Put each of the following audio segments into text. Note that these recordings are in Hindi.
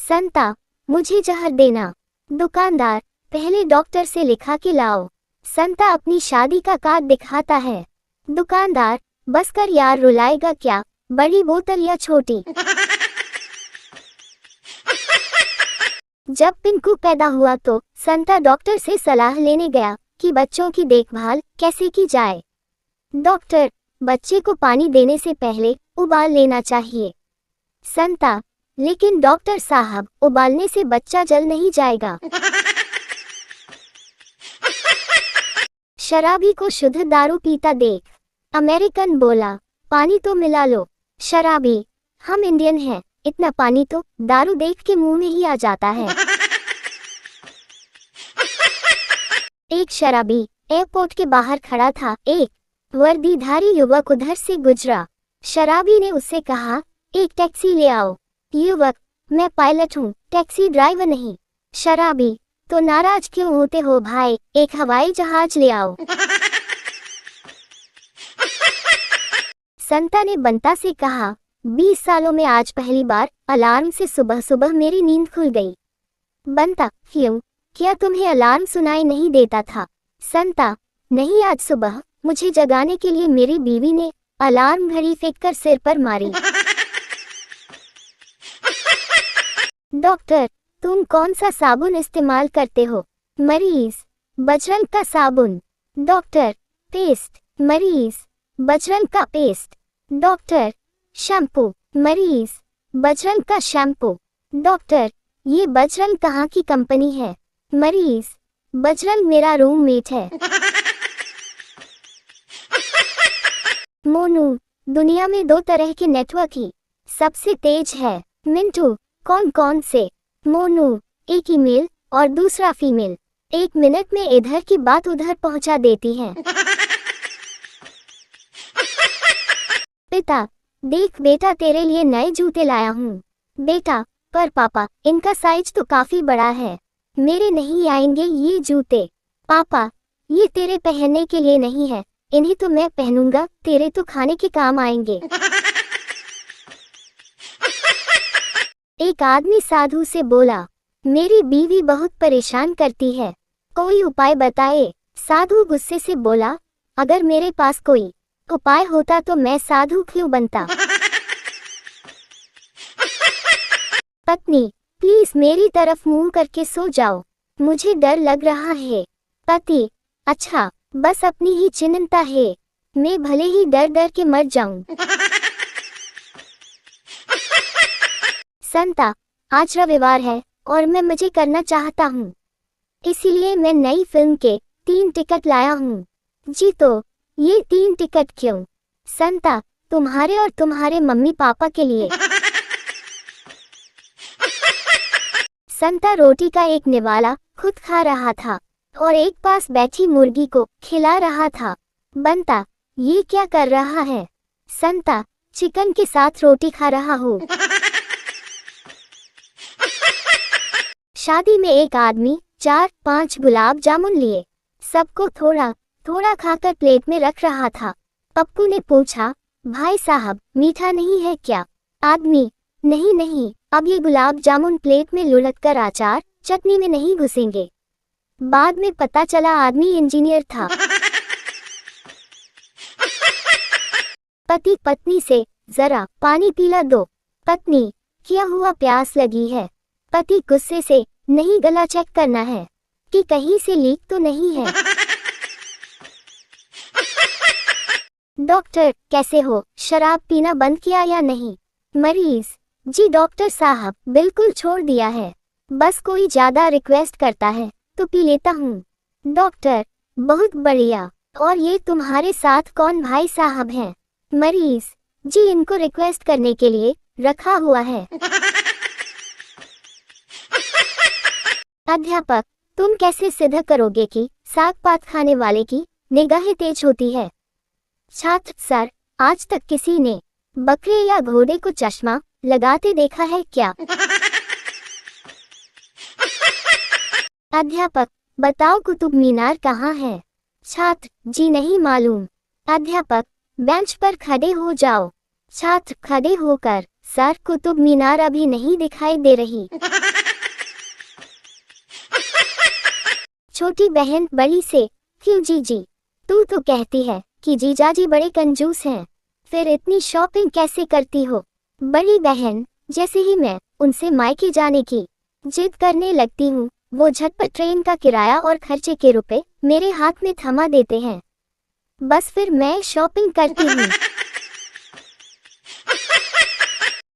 संता, मुझे जहर देना। दुकानदार, पहले डॉक्टर से लिखा के लाओ। संता अपनी शादी का कार्ड दिखाता है। दुकानदार, बस कर यार, रुलाएगा क्या, बड़ी बोतल या छोटी। जब पिंकू पैदा हुआ तो संता डॉक्टर से सलाह लेने गया कि बच्चों की देखभाल कैसे की जाए। डॉक्टर, बच्चे को पानी देने से पहले उबाल लेना चाहिए। संता, लेकिन डॉक्टर साहब, उबालने से बच्चा जल नहीं जाएगा। शराबी को शुद्ध दारू पीता देख अमेरिकन बोला, पानी तो मिला लो। शराबी, हम इंडियन हैं, इतना पानी तो दारू देख के मुंह में ही आ जाता है। एक शराबी एयरपोर्ट के बाहर खड़ा था। एक वर्दीधारी युवक उधर से गुजरा। शराबी ने उससे कहा, एक टैक्सी ले आओ। युवक, मैं पायलट हूँ, टैक्सी ड्राइवर नहीं। शराबी, तो नाराज क्यों होते हो भाई, एक हवाई जहाज ले आओ। संता ने बंता से कहा, 20 सालों में आज पहली बार अलार्म से सुबह सुबह मेरी नींद खुल गई। बंता, क्यों, क्या तुम्हें अलार्म सुनाई नहीं देता था? संता, नहीं, आज सुबह मुझे जगाने के लिए मेरी बीवी ने अलार्म घड़ी फेंककर सिर पर मारी। डॉक्टर, तुम कौन सा साबुन इस्तेमाल करते हो? मरीज, बजरंग का साबुन। Doctor, paste. मरीज, बजरंग का पेस्ट। Doctor, shampoo. मरीज, बजरंग का शैम्पू। डॉक्टर, ये बजरंग कहाँ की कंपनी है? मरीज, बजरंग मेरा रूममेट है। मोनू, दुनिया में 2 तरह के नेटवर्क ही सबसे तेज है। मिंटू, कौन कौन से? मोनू, एक ईमेल और दूसरा फीमेल। 1 मिनट में इधर की बात उधर पहुंचा देती हैं। पिता, देख बेटा, तेरे लिए नए जूते लाया हूँ। बेटा, पर पापा, इनका साइज तो काफी बड़ा है, मेरे नहीं आएंगे ये जूते। पापा, ये तेरे पहनने के लिए नहीं है, इन्हें तो मैं पहनूंगा, तेरे तो खाने के काम आएंगे। एक आदमी साधु से बोला, मेरी बीवी बहुत परेशान करती है, कोई उपाय बताए। साधु गुस्से से बोला, अगर मेरे पास कोई उपाय होता तो मैं साधु क्यों बनता। पत्नी, प्लीज मेरी तरफ मुंह करके सो जाओ, मुझे डर लग रहा है। पति, अच्छा, बस अपनी ही चिंता है, मैं भले ही डर डर के मर जाऊं। संता, आज रविवार है और मैं मजे करना चाहता हूँ, इसीलिए मैं नई फिल्म के 3 टिकट लाया हूँ। जी, तो ये 3 टिकट क्यों? संता, तुम्हारे और तुम्हारे मम्मी पापा के लिए। संता रोटी का एक निवाला खुद खा रहा था और एक पास बैठी मुर्गी को खिला रहा था। बंता, ये क्या कर रहा है? संता, चिकन के साथ रोटी खा रहा हूँ। शादी में एक आदमी 4-5 गुलाब जामुन लिए, सबको थोड़ा थोड़ा खाकर प्लेट में रख रहा था। पप्पू ने पूछा, भाई साहब, मीठा नहीं है क्या? आदमी, नहीं नहीं, अब ये गुलाब जामुन प्लेट में लुढ़ककर अचार चटनी में नहीं घुसेंगे। बाद में पता चला आदमी इंजीनियर था। पति पत्नी से, जरा पानी पिला दो। पत्नी, क्या हुआ, प्यास लगी है? पति गुस्से से, नहीं, गला चेक करना है कि कहीं से लीक तो नहीं है। डॉक्टर, कैसे हो, शराब पीना बंद किया या नहीं? मरीज, जी डॉक्टर साहब, बिल्कुल छोड़ दिया है, बस कोई ज्यादा रिक्वेस्ट करता है तो पी लेता हूँ। डॉक्टर, बहुत बढ़िया, और ये तुम्हारे साथ कौन भाई साहब हैं? मरीज, जी इनको रिक्वेस्ट करने के लिए रखा हुआ है। अध्यापक, तुम कैसे सिद्ध करोगे कि साग पात खाने वाले की निगाहें तेज होती है? छात्र, सर, आज तक किसी ने बकरे या घोड़े को चश्मा लगाते देखा है क्या? अध्यापक, बताओ कुतुब मीनार कहाँ है? छात्र, जी नहीं मालूम। अध्यापक, बेंच पर खड़े हो जाओ। छात्र खड़े होकर सर कुतुब मीनार अभी नहीं दिखाई दे रही। छोटी बहन बड़ी से, क्यों जीजी, तू तो कहती है कि जीजाजी बड़े कंजूस हैं, फिर इतनी शॉपिंग कैसे करती हो। बड़ी बहन, जैसे ही मैं उनसे मायके जाने की जिद करने लगती हूँ, वो झटपट ट्रेन का किराया और खर्चे के रुपए मेरे हाथ में थमा देते हैं। बस फिर मैं शॉपिंग करती हूँ।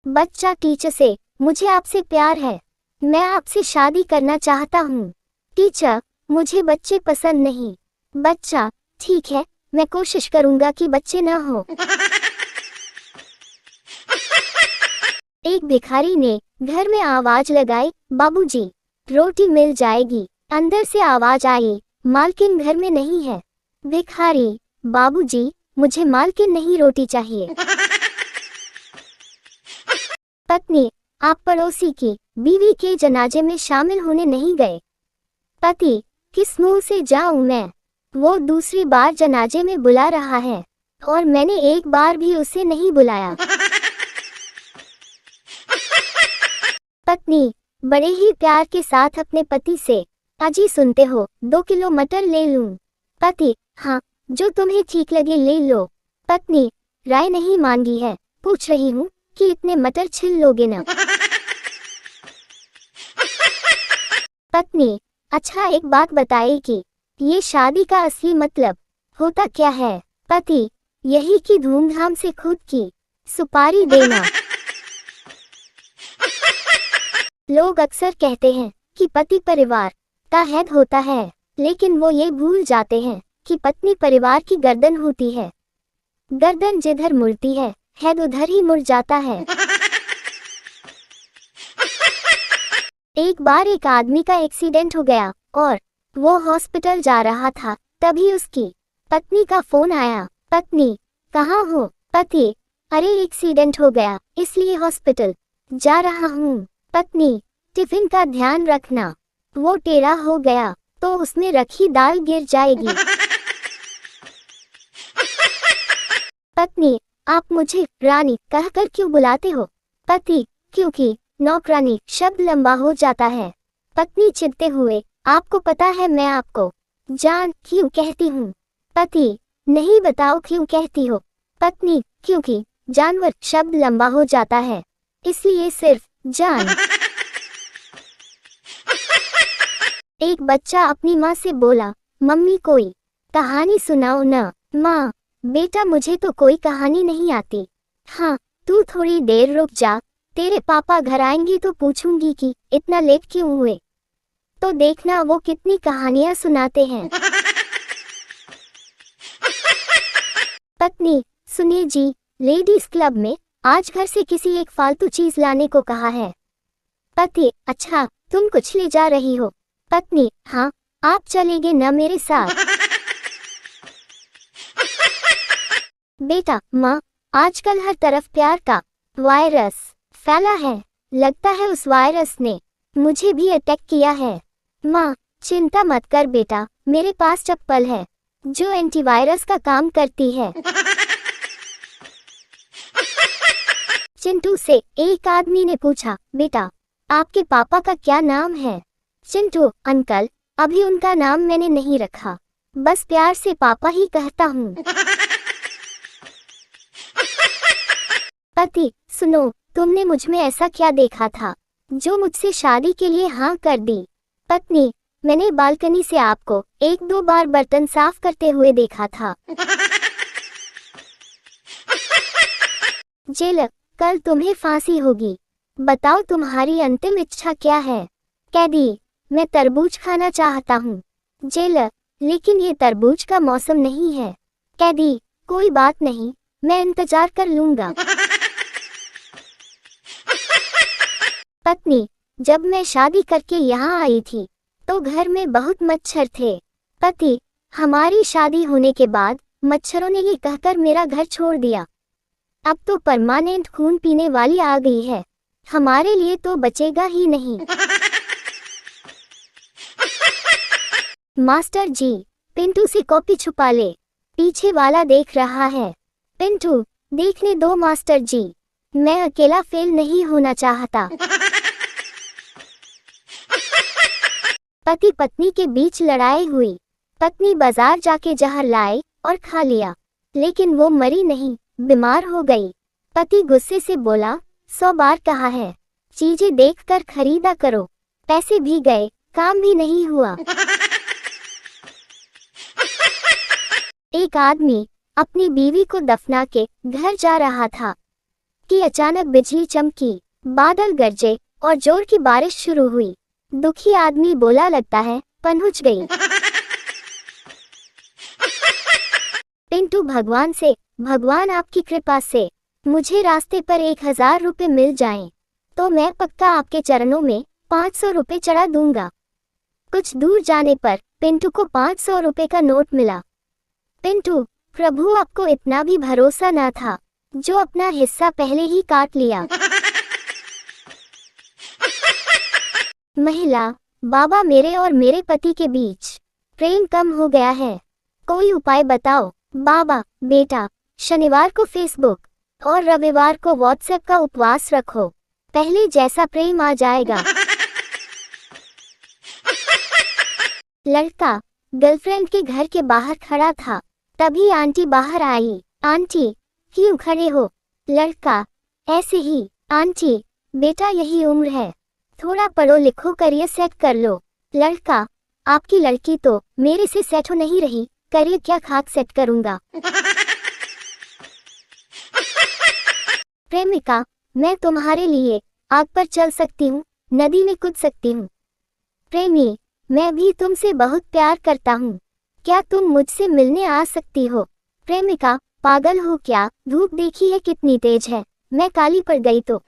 बच्चा टीचर से, मुझे आपसे प्यार है, मैं आपसे शादी करना चाहता हूँ। टीचर, मुझे बच्चे पसंद नहीं। बच्चा, ठीक है, मैं कोशिश करूँगा कि बच्चे न हो। एक भिखारी ने घर में आवाज लगाई, बाबूजी, रोटी मिल जाएगी। अंदर से आवाज आई, मालकिन घर में नहीं है। भिखारी, बाबूजी, मुझे मालकिन नहीं, रोटी चाहिए। पत्नी, आप पड़ोसी की बीवी के जनाजे में शामिल होने नहीं गए। पति, किस मुंह से जाऊं मैं, वो दूसरी बार जनाजे में बुला रहा है और मैंने एक बार भी उसे नहीं बुलाया। पत्नी, बड़े ही प्यार के साथ अपने पति से, अजी सुनते हो, 2 किलो मटर ले लूं। पति, हाँ, जो तुम्हें ठीक लगे ले लो। पत्नी, राय नहीं मांगी है, पूछ रही हूँ कि इतने मटर छिल लोगे ना। पत्नी, अच्छा एक बात बताए कि ये शादी का असली मतलब होता क्या है। पति, यही कि धूमधाम से खुद की सुपारी देना। लोग अक्सर कहते हैं कि पति परिवार का हेड होता है, लेकिन वो ये भूल जाते हैं कि पत्नी परिवार की गर्दन होती है। गर्दन जिधर मुड़ती है, हेड उधर ही मुड़ जाता है। एक बार एक आदमी का एक्सीडेंट हो गया और वो हॉस्पिटल जा रहा था, तभी उसकी पत्नी का फोन आया। पत्नी, कहाँ हो। पति, अरे एक्सीडेंट हो गया इसलिए हॉस्पिटल जा रहा हूँ। पत्नी, टिफिन का ध्यान रखना, वो टेढ़ा हो गया तो उसमें रखी दाल गिर जाएगी। पत्नी, आप मुझे रानी कहकर क्यों बुलाते हो। पति, क्योंकि नौकरानी शब्द लंबा हो जाता है। पत्नी चिढ़ते हुए, आपको पता है मैं आपको जान क्यों कहती हूँ। पति, नहीं बताओ क्यों कहती हो। पत्नी, क्योंकि जानवर शब्द लंबा हो जाता है, इसलिए सिर्फ जान। एक बच्चा अपनी माँ से बोला, मम्मी कोई कहानी सुनाओ न। माँ, बेटा मुझे तो कोई कहानी नहीं आती। हाँ, तू थोड़ी देर रुक जा, तेरे पापा घर आएंगे तो पूछूंगी कि इतना लेट क्यों हुए, तो देखना वो कितनी कहानियां सुनाते हैं। पत्नी, सुनिए जी, लेडीज क्लब में आज घर से किसी एक फालतू चीज लाने को कहा है। पति, अच्छा, तुम कुछ ले जा रही हो। पत्नी, हाँ, आप चलेंगे न मेरे साथ। बेटा, माँ, आजकल हर तरफ प्यार का वायरस फैला है, लगता है उस वायरस ने मुझे भी अटैक किया है। माँ, चिंता मत कर बेटा, मेरे पास चप्पल है जो एंटीवायरस का काम करती है। चिंटू से एक आदमी ने पूछा, बेटा आपके पापा का क्या नाम है। चिंटू, अंकल, अभी उनका नाम मैंने नहीं रखा, बस प्यार से पापा ही कहता हूँ। पति, सुनो, तुमने मुझ में ऐसा क्या देखा था जो मुझसे शादी के लिए हाँ कर दी। पत्नी, मैंने बालकनी से आपको 1-2 बार बर्तन साफ करते हुए देखा था। जेलर, कल तुम्हें फांसी होगी, बताओ तुम्हारी अंतिम इच्छा क्या है। कैदी, मैं तरबूज खाना चाहता हूँ। जेलर, लेकिन ये तरबूज का मौसम नहीं है। कैदी, कोई बात नहीं, मैं इंतजार कर लूंगा। पत्नी, जब मैं शादी करके यहाँ आई थी तो घर में बहुत मच्छर थे। पति, हमारी शादी होने के बाद मच्छरों ने ये कहकर मेरा घर छोड़ दिया, अब तो परमानेंट खून पीने वाली आ गई है, हमारे लिए तो बचेगा ही नहीं। मास्टर जी, पिंटू से कॉपी छुपा ले, पीछे वाला देख रहा है। पिंटू, देखने दो मास्टर जी, मैं अकेला फेल नहीं होना चाहता। पति पत्नी के बीच लड़ाई हुई। पत्नी बाजार जाके जहर लाए और खा लिया, लेकिन वो मरी नहीं, बीमार हो गई। पति गुस्से से बोला, 100 बार कहा है, चीजें देखकर खरीदा करो। पैसे भी गए, काम भी नहीं हुआ। एक आदमी अपनी बीवी को दफना के घर जा रहा था कि अचानक बिजली चमकी, बादल गरजे और जोर की बारिश शुरू हुई। दुखी आदमी बोला, लगता है पहुंच गई। पिंटू भगवान से, भगवान आपकी कृपा से मुझे रास्ते पर 1000 रुपये मिल जाएं, तो मैं पक्का आपके चरणों में 500 रुपये चढ़ा दूंगा। कुछ दूर जाने पर पिंटू को 500 रुपये का नोट मिला। पिंटू, प्रभु आपको इतना भी भरोसा न था, जो अपना हिस्सा पहले ही काट लिया। महिला, बाबा, मेरे और मेरे पति के बीच प्रेम कम हो गया है, कोई उपाय बताओ। बाबा, बेटा, शनिवार को फेसबुक और रविवार को व्हाट्सएप का उपवास रखो, पहले जैसा प्रेम आ जाएगा। लड़का गर्लफ्रेंड के घर के बाहर खड़ा था, तभी आंटी बाहर आई। आंटी, क्यों खड़े हो? लड़का, ऐसे ही। आंटी, बेटा यही उम्र है, थोड़ा पढ़ो लिखो, करियर सेट कर लो। लड़का, आपकी लड़की तो मेरे से सेट हो नहीं रही, करियर क्या खाक सेट करूंगा। प्रेमिका, मैं तुम्हारे लिए आग पर चल सकती हूँ, नदी में कूद सकती हूँ। प्रेमी, मैं भी तुमसे बहुत प्यार करता हूँ, क्या तुम मुझसे मिलने आ सकती हो? प्रेमिका, पागल हो क्या, धूप देखी है कितनी तेज है, मैं काली पड़ गई तो।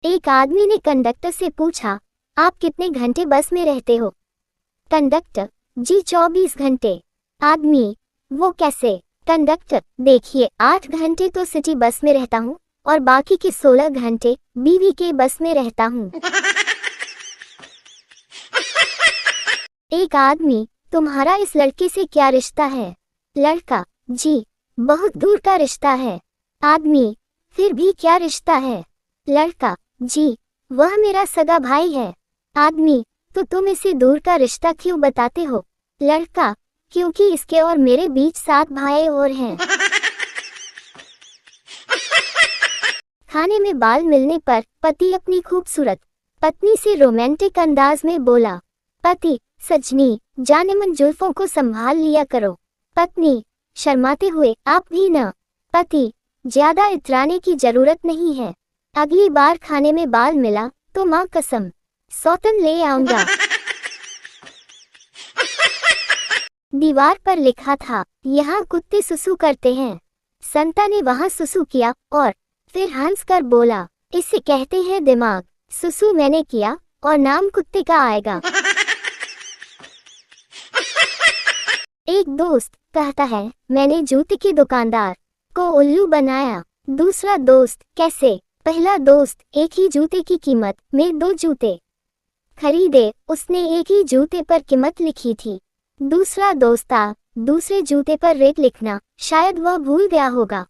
एक आदमी ने कंडक्टर से पूछा, आप कितने घंटे बस में रहते हो? कंडक्टर, जी 24 घंटे। आदमी, वो कैसे? कंडक्टर, देखिए 8 घंटे तो सिटी बस में रहता हूँ और बाकी के 16 घंटे बीवी के बस में रहता हूँ। एक आदमी, तुम्हारा इस लड़के से क्या रिश्ता है? लड़का, जी बहुत दूर का रिश्ता है। आदमी, फिर भी क्या रिश्ता है? लड़का, जी वह मेरा सगा भाई है। आदमी, तो तुम इसे दूर का रिश्ता क्यों बताते हो? लड़का, क्योंकि इसके और मेरे बीच 7 भाई और हैं। खाने में बाल मिलने पर पति अपनी खूबसूरत पत्नी से रोमांटिक अंदाज में बोला, पति, सजनी, जाने मन जुल्फों को संभाल लिया करो। पत्नी, शर्माते हुए, आप भी न। पति, ज्यादा इतराने की जरूरत नहीं है, अगली बार खाने में बाल मिला तो माँ कसम सौतन ले आऊंगा। दीवार पर लिखा था, यहाँ कुत्ते सुसु करते हैं। संता ने वहाँ सुसु किया और फिर हंसकर बोला, इसे कहते हैं दिमाग। सुसु मैंने किया और नाम कुत्ते का आएगा। एक दोस्त कहता है, मैंने जूते के दुकानदार को उल्लू बनाया। दूसरा दोस्त, कैसे? पहला दोस्त, एक ही जूते की कीमत में 2 जूते खरीदे, उसने एक ही जूते पर कीमत लिखी थी। दूसरा दोस्त, दूसरे जूते पर रेट लिखना शायद वह भूल गया होगा।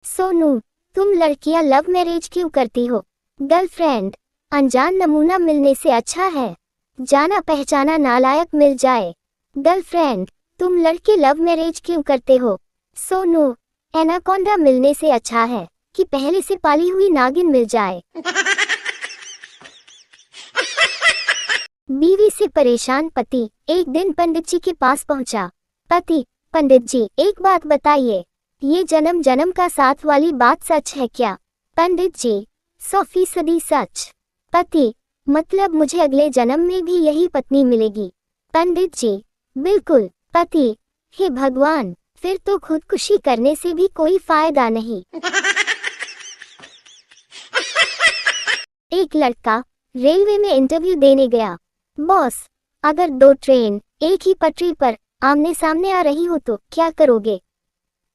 सोनू, तुम लड़कियां लव मैरिज क्यों करती हो? गर्लफ्रेंड, अनजान नमूना मिलने से अच्छा है जाना पहचाना नालायक मिल जाए। गर्लफ्रेंड, तुम लड़के लव मैरिज क्यों करते हो? सोनू, एनाकोंडा मिलने से अच्छा है कि पहले से पाली हुई नागिन मिल जाए। बीवी से परेशान पति एक दिन पंडित जी के पास पहुंचा। पति, पंडित जी एक बात बताइए, ये जन्म जन्म का साथ वाली बात सच है क्या? पंडित जी, 100% सच। पति, मतलब मुझे अगले जन्म में भी यही पत्नी मिलेगी? पंडित जी, बिल्कुल। पति, हे भगवान, फिर तो खुदकुशी करने से भी कोई फायदा नहीं। एक लड़का रेलवे में इंटरव्यू देने गया। बॉस, अगर 2 ट्रेन एक ही पटरी पर आमने सामने आ रही हो तो क्या करोगे?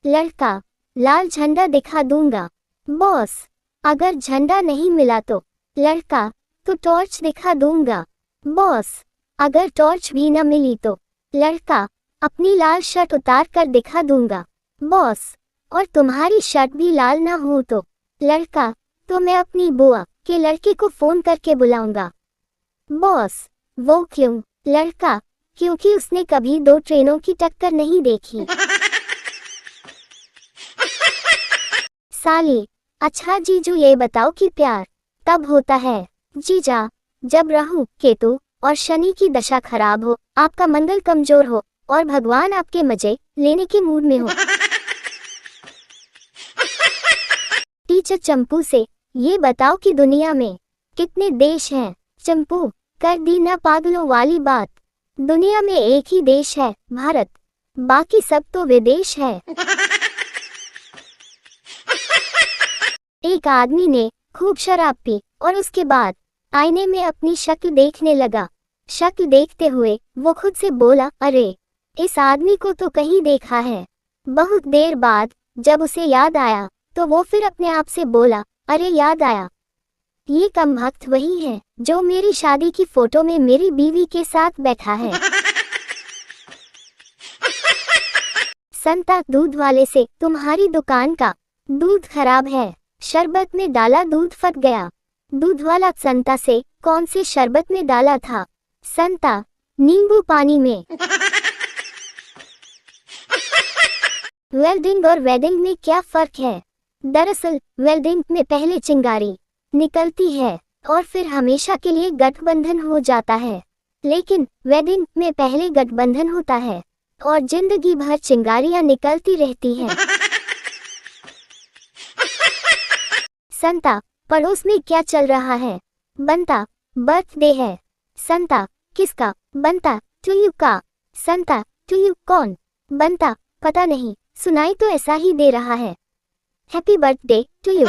लड़का, लाल झंडा दिखा दूंगा। बॉस, अगर झंडा नहीं मिला तो? लड़का, तो टॉर्च दिखा दूंगा। बॉस, अगर टॉर्च भी न मिली तो? लड़का, अपनी लाल शर्ट उतार कर दिखा दूंगा बॉस, और तुम्हारी शर्ट भी लाल ना हो तो। लड़का, तो मैं अपनी बुआ के लड़के को फोन करके बुलाऊंगा। बॉस, वो क्यों? लड़का, क्योंकि उसने कभी दो ट्रेनों की टक्कर नहीं देखी। साली, अच्छा जीजू ये बताओ कि प्यार तब होता है जीजा जब राहु, केतु और शनि की दशा खराब हो, आपका मंगल कमजोर हो और भगवान आपके मजे लेने के मूड में हो। टीचर चंपू से, ये बताओ कि दुनिया में कितने देश हैं? चंपू, कर दी ना पागलों वाली बात। दुनिया में एक ही देश है, भारत, बाकी सब तो विदेश है। एक आदमी ने खूब शराब पी और उसके बाद आईने में अपनी शक्ल देखने लगा। शक्ल देखते हुए वो खुद से बोला, अरे इस आदमी को तो कहीं देखा है। बहुत देर बाद जब उसे याद आया तो वो फिर अपने आप से बोला, अरे याद आया, ये कमबख्त वही है जो मेरी शादी की फोटो में मेरी बीवी के साथ बैठा है। संता दूध वाले से, तुम्हारी दुकान का दूध खराब है, शरबत में डाला दूध फट गया। दूध वाला संता से, कौन से शरबत में डाला था? संता, नींबू पानी में। वेल्डिंग और वेडिंग में क्या फर्क है? दरअसल वेल्डिंग में पहले चिंगारी निकलती है और फिर हमेशा के लिए गठबंधन हो जाता है, लेकिन वेडिंग में पहले गठबंधन होता है और जिंदगी भर चिंगारियां निकलती रहती हैं। संता, पड़ोस में क्या चल रहा है? बंता, बर्थडे है। संता, किसका? बंता, टू का। संता, टू कौन? बंता, पता नहीं, सुनाई तो ऐसा ही दे रहा है। Happy birthday to you.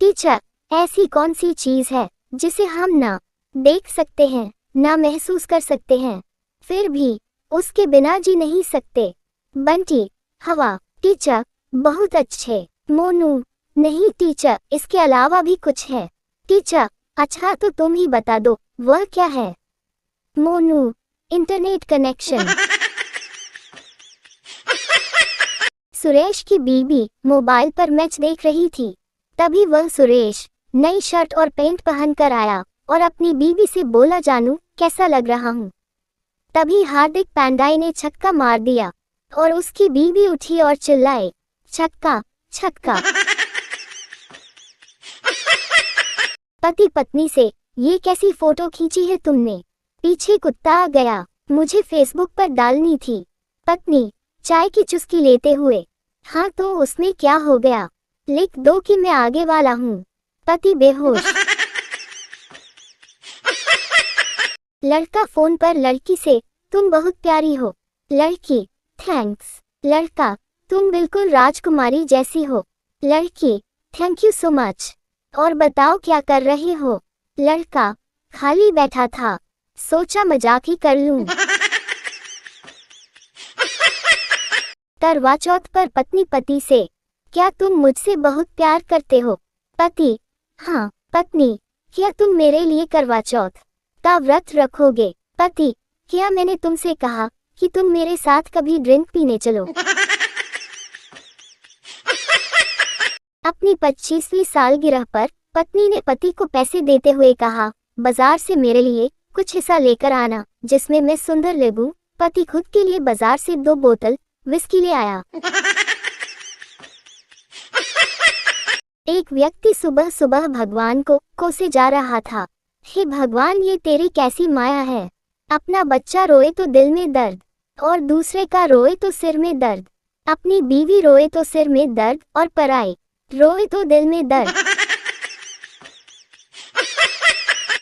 Teacher, ऐसी कौन सी चीज है जिसे हम ना देख सकते हैं, ना महसूस कर सकते हैं, फिर भी उसके बिना जी नहीं सकते? बंटी, हवा। टीचर, बहुत अच्छे। मोनू, नहीं टीचर, इसके अलावा भी कुछ है। टीचर, अच्छा तो तुम ही बता दो, वह क्या है? Monu, internet connection. सुरेश की बीबी मोबाइल पर मैच देख रही थी, तभी वह सुरेश नई शर्ट और पैंट पहनकर आया और अपनी बीबी से बोला, जानू कैसा लग रहा हूँ? तभी हार्दिक पांड्या ने छक्का मार दिया और उसकी बीबी उठी और चिल्लाए, छक्का छक्का। पति पत्नी से, ये कैसी फोटो खींची है तुमने? पीछे कुत्ता आ गया, मुझे फेसबुक पर डालनी थी। पत्नी, चाय की चुस्की लेते हुए, हाँ तो उसमें क्या हो गया, लिख दो कि मैं आगे वाला हूँ। पति बेहोश। लड़का फोन पर लड़की से, तुम बहुत प्यारी हो। लड़की, थैंक्स। लड़का, तुम बिल्कुल राजकुमारी जैसी हो। लड़की, थैंक यू सो मच। और बताओ क्या कर रहे हो? लड़का, खाली बैठा था, सोचा मजाक ही कर लूं। करवा चौथ पर पत्नी पति से, क्या तुम मुझसे बहुत प्यार करते हो? पति, हाँ। पत्नी, क्या तुम मेरे लिए करवा चौथ का व्रत रखोगे? पति, क्या मैंने तुमसे कहा कि तुम मेरे साथ कभी ड्रिंक पीने चलो? अपनी 25वीं सालगिरह पर पत्नी ने पति को पैसे देते हुए कहा, बाजार से मेरे लिए कुछ हिस्सा लेकर आना जिसमें मैं सुंदर लगूं। पति खुद के लिए बाजार से 2 बोतल विस्की ले आया। एक व्यक्ति सुबह सुबह भगवान को कोसे जा रहा था, हे भगवान, ये तेरी कैसी माया है, अपना बच्चा रोए तो दिल में दर्द और दूसरे का रोए तो सिर में दर्द, अपनी बीवी रोए तो सिर में दर्द और पराई रोए तो दिल में दर्द।